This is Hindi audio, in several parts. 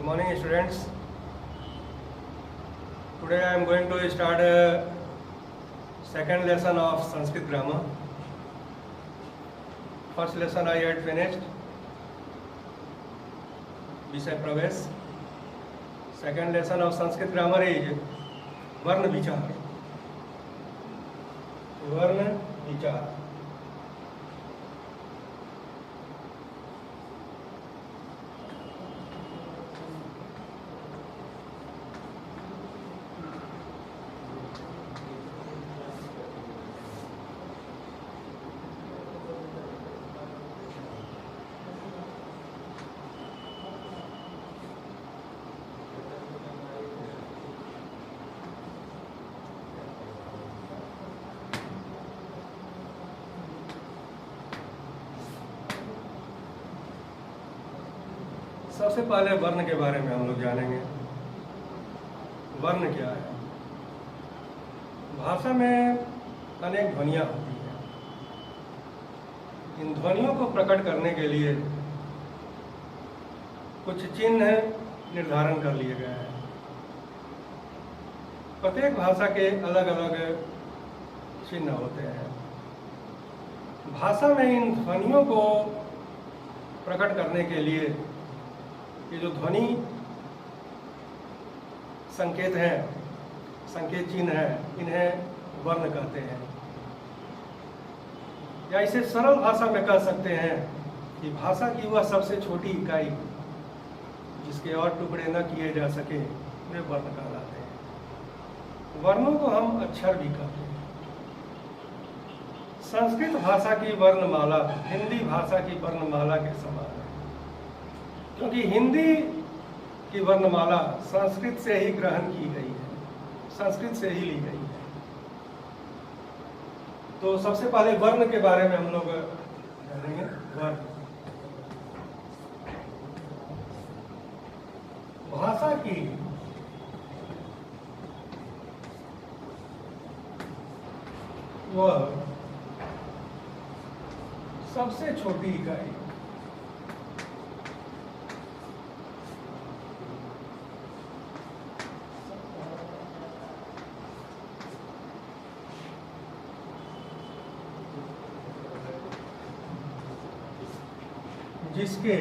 Good morning, students. Today I am going to start second lesson of Sanskrit grammar. First lesson I had finished, Vishay Pravesh. Second lesson of Sanskrit grammar is Varna Vichar. Varna Vichar. सबसे पहले वर्ण के बारे में हम लोग जानेंगे। वर्ण क्या है? भाषा में अनेक ध्वनियाँ होती हैं। इन ध्वनियों को प्रकट करने के लिए कुछ चिन्ह निर्धारण कर लिए गए हैं। प्रत्येक भाषा के अलग अलग चिन्ह होते हैं। भाषा में इन ध्वनियों को प्रकट करने के लिए ये जो ध्वनि संकेत हैं, संकेत चिन्ह हैं, इन्हें वर्ण कहते हैं। या इसे सरल भाषा में कह सकते हैं कि भाषा की वह सबसे छोटी इकाई जिसके और टुकड़े न किए जा सके वे वर्ण कहलाते हैं। वर्णों को हम अक्षर भी कहते हैं। संस्कृत भाषा की वर्णमाला हिंदी भाषा की वर्णमाला के समान है, क्योंकि हिंदी की वर्णमाला संस्कृत से ही ग्रहण की गई है, संस्कृत से ही ली गई है। तो सबसे पहले वर्ण के बारे में हम लोग जानेंगे। वर्ण भाषा की वह सबसे छोटी इकाई जिसके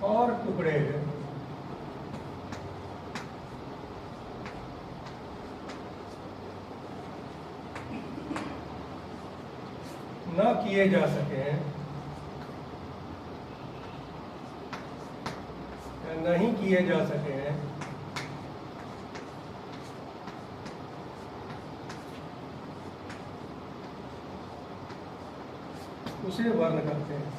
और टुकड़े न किए जा सके या नहीं किए जा सके, उसे वर्ण कहते हैं।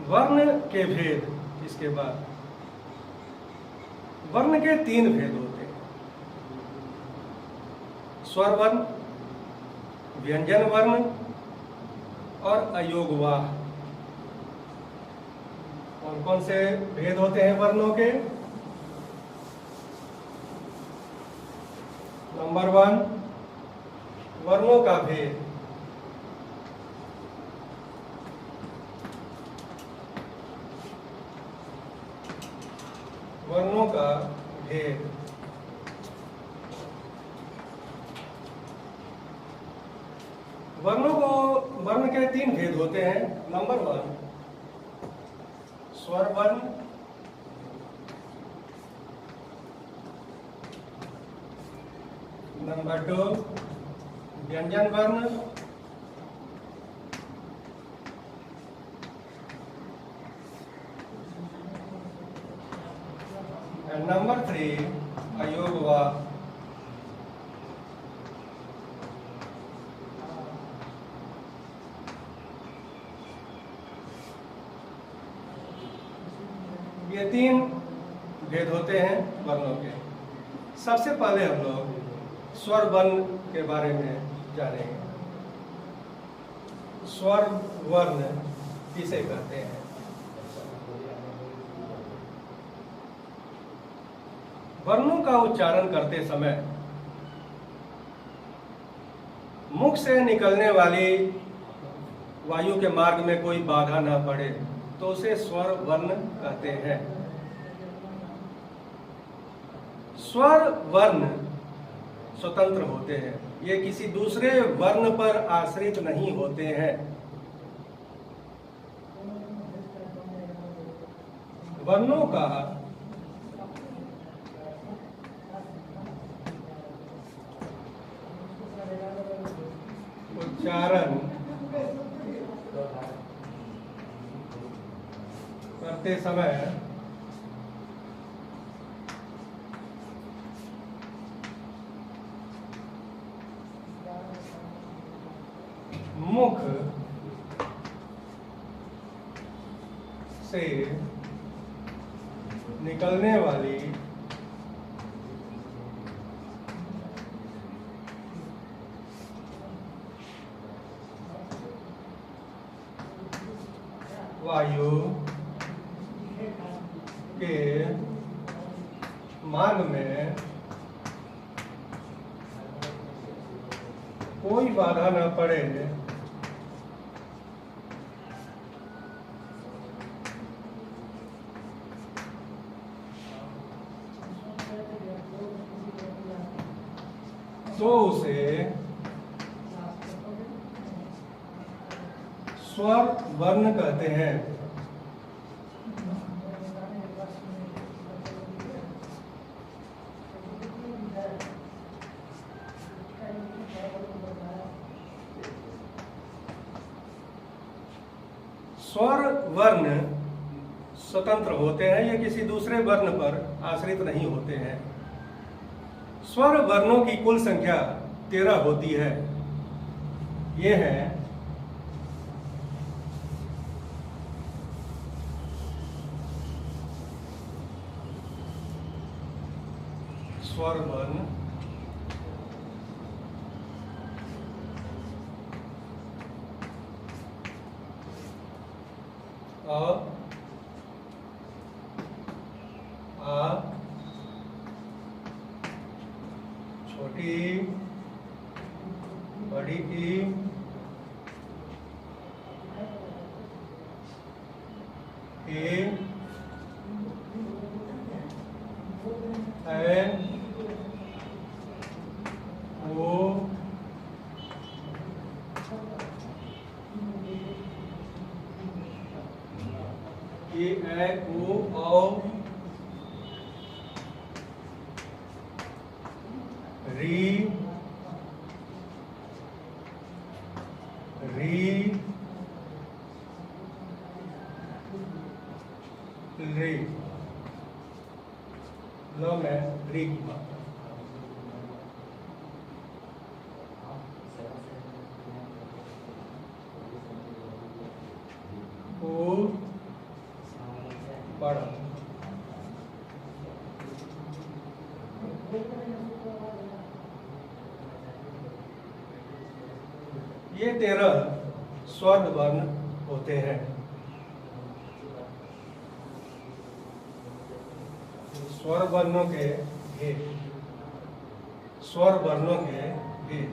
वर्ण के भेद, इसके बाद वर्ण के 3 भेद होते हैं। स्वर वर्ण, व्यंजन वर्ण और अयोगवाह। कौन कौन से भेद होते हैं वर्णों के? नंबर 1, वर्णों का भेद। वर्णों का भेद। वर्ण के 3 भेद होते हैं। नंबर 1, स्वर वर्ण। नंबर 2, व्यंजन वर्ण। And number 3, अयोगवाह। ये 3 भेद होते हैं वर्णों के। सबसे पहले हम लोग स्वर वर्ण के बारे में जानेंगे। स्वर वर्ण किसे कहते हैं? वर्णों का उच्चारण करते समय मुख से निकलने वाली वायु के मार्ग में कोई बाधा न पड़े तो उसे स्वर वर्ण कहते हैं। स्वर वर्ण स्वतंत्र होते हैं, ये किसी दूसरे वर्ण पर आश्रित नहीं होते हैं। वर्णों का उच्चारण करते समय मुख से निकलने वाली वायु के मार्ग में कोई बाधा न पड़े तो उसे स्वर वर्ण कहते हैं। स्वर वर्ण स्वतंत्र होते हैं, ये किसी दूसरे वर्ण पर आश्रित नहीं होते हैं। स्वर वर्णों की कुल संख्या 13 होती है। ये है स्वर वर्ण, आ, छोटी, बड़ी ई, ए, ओ, ए, ओ, री, रे। लो मैं री की बात ओ बड़ा। ये 13 स्वर वर्ण होते हैं। स्वर वर्णों के भेद, स्वर वर्णों के भेद।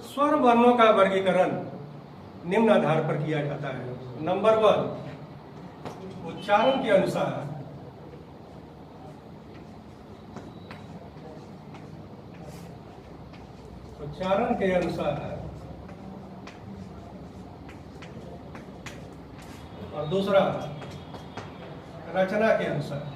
स्वर वर्णों का वर्गीकरण निम्न आधार पर किया जाता है। नंबर 1, उच्चारण के अनुसार और दूसरा रचना के अनुसार।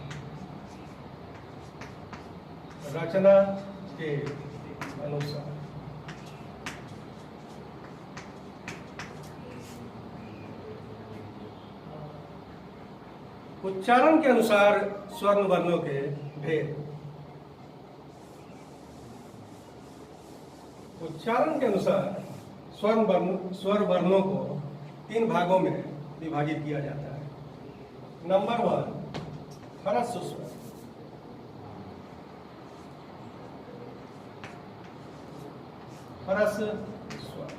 उच्चारण के अनुसार स्वर्ण वर्णों के भेद। उच्चारण के अनुसार स्वर वर्णों को 3 भागों में विभाजित किया जाता है। नंबर 1, ह्रस्व स्वर। ह्रस्व स्वर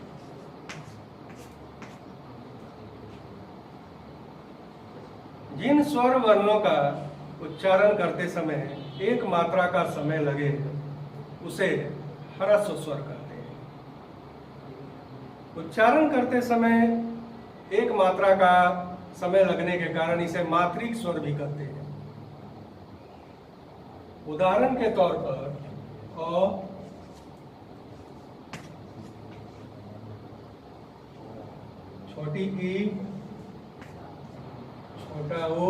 जिन स्वर वर्णों का उच्चारण करते समय एक मात्रा का समय लगे उसे ह्रस्व स्वर कहते हैं। उच्चारण करते समय एक मात्रा का समय लगने के कारण इसे मात्रिक स्वर भी कहते हैं। उदाहरण के तौर पर अ, छोटी ई, छोटा ओ,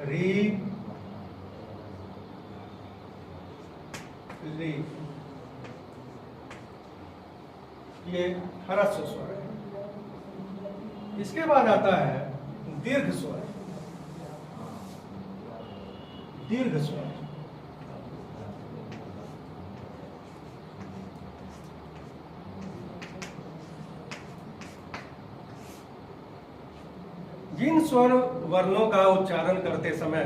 री, ली, ये ह्रस्व स्वर है। इसके बाद आता है दीर्घ स्वर। दीर्घ स्वर जिन स्वर वर्णों का उच्चारण करते समय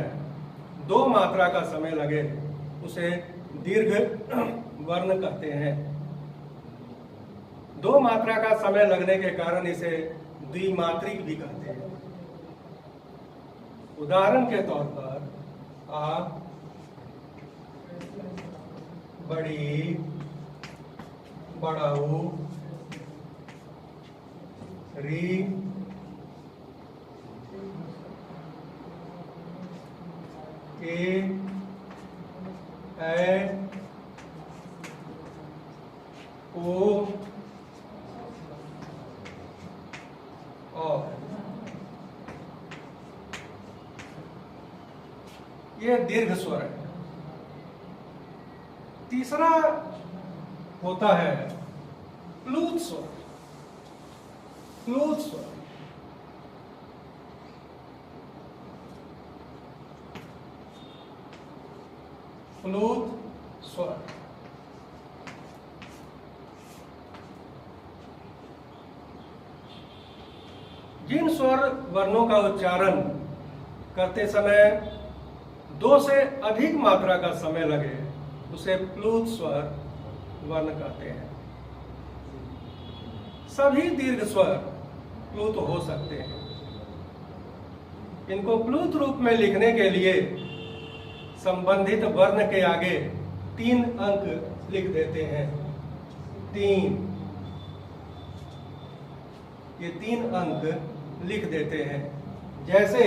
2 मात्रा का समय लगे उसे दीर्घ वर्ण कहते हैं। 2 मात्रा का समय लगने के कारण इसे द्विमात्रिक भी कहते हैं। उदाहरण के तौर पर आ, बड़ी, बड़ाऊ, री, ए, ओ, और ये दीर्घ स्वर है। तीसरा होता है प्लूत स्वर। प्लूत स्वर प्लूत स्वर जिन स्वर वर्णों का उच्चारण करते समय 2 से अधिक मात्रा का समय लगे उसे प्लूत स्वर वर्ण कहते हैं। सभी दीर्घ स्वर प्लूत हो सकते हैं। इनको प्लूत रूप में लिखने के लिए संबंधित वर्ण के आगे 3 अंक लिख देते हैं। 3, ये 3 अंक लिख देते हैं। जैसे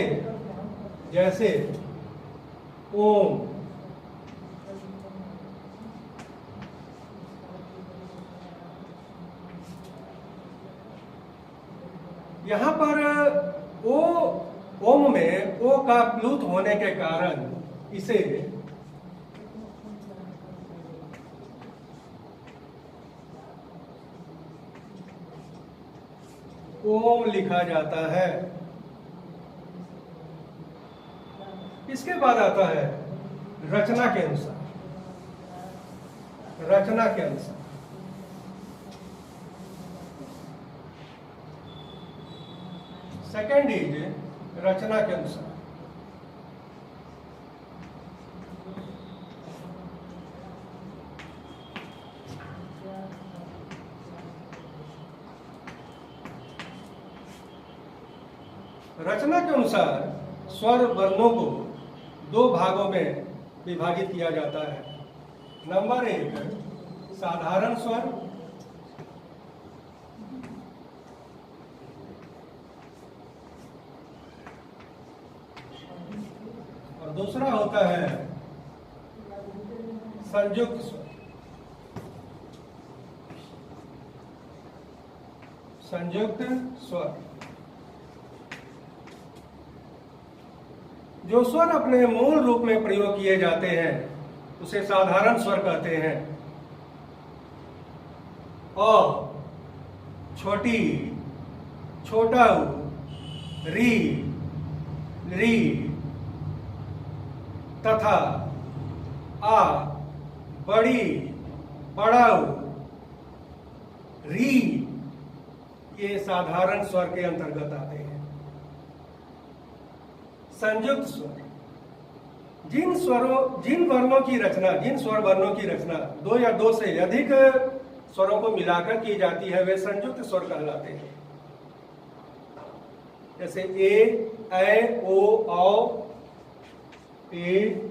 जैसे ओम, यहां पर ओम में ओ का प्लूत होने के कारण इसे ओम लिखा जाता है। इसके बाद आता है रचना के अनुसार। रचना के अनुसार सेकंड इज रचना के अनुसार। रचना के अनुसार स्वर वर्णों को 2 भागों में विभाजित किया जाता है। नंबर 1, साधारण स्वर। और दूसरा होता है संयुक्त स्वर। संयुक्त स्वर जो स्वर अपने मूल रूप में प्रयोग किए जाते हैं उसे साधारण स्वर कहते हैं। और छोटी, छोटा ऊ, री, री तथा आ, बड़ी, बड़ा ऊ, री, ये साधारण स्वर के अंतर्गत आते हैं। संयुक्त स्वर, जिन वर्णों की रचना, जिन स्वर वर्णों की रचना दो या दो से अधिक स्वरों को मिलाकर की जाती है, वे संयुक्त स्वर कहलाते हैं। जैसे ए, ऐ, ओ, औ, ए,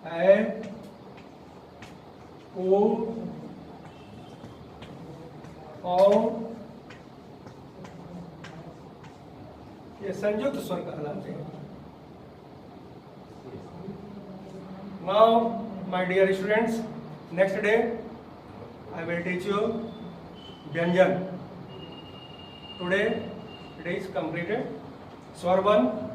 ऐ, ओ, औ, ये संयुक्त स्वर कहलाते हैं। Now, my dear students, next day I will teach you Vyanjan. Today it is completed. Swar 1,